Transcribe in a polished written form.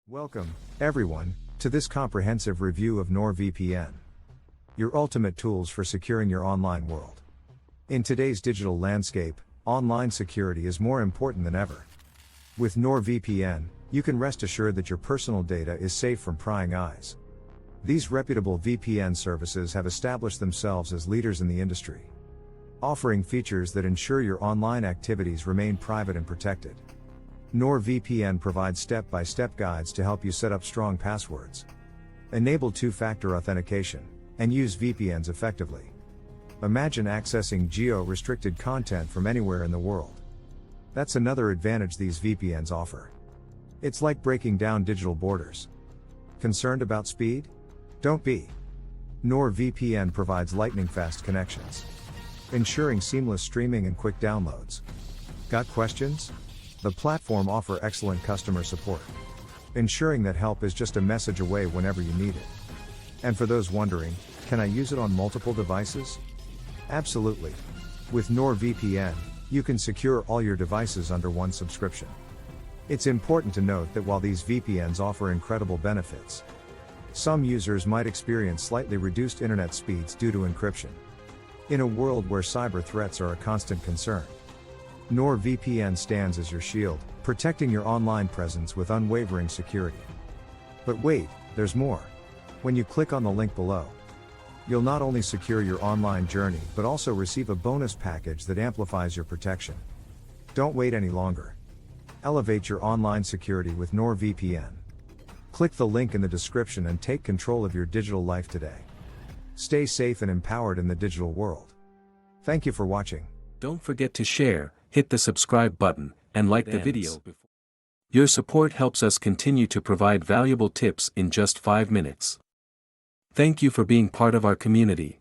Welcome, everyone, to this comprehensive review of NordVPN, your ultimate tools for securing your online world. In today's digital landscape, online security is more important than ever. With NordVPN, you can rest assured that your personal data is safe from prying eyes. These reputable VPN services have established themselves as leaders in the industry, offering features that ensure your online activities remain private and protected. NordVPN provides step-by-step guides to help you set up strong passwords, enable two-factor authentication, and use VPNs effectively. Imagine accessing geo-restricted content from anywhere in the world. That's another advantage these VPNs offer. It's like breaking down digital borders. Concerned about speed? Don't be. NordVPN provides lightning-fast connections, ensuring seamless streaming and quick downloads. Got questions? The platform offers excellent customer support, ensuring that help is just a message away whenever you need it. And for those wondering, can I use it on multiple devices? Absolutely. With NordVPN, you can secure all your devices under one subscription. It's important to note that while these VPNs offer incredible benefits, some users might experience slightly reduced internet speeds due to encryption. In a world where cyber threats are a constant concern, NordVPN stands as your shield, protecting your online presence with unwavering security. But wait, there's more. When you click on the link below, you'll not only secure your online journey but also receive a bonus package that amplifies your protection. Don't wait any longer. Elevate your online security with NordVPN. Click the link in the description and take control of your digital life today. Stay safe and empowered in the digital world. Thank you for watching. Don't forget to share, hit the subscribe button, and like the video. Your support helps us continue to provide valuable tips in just 5 minutes. Thank you for being part of our community.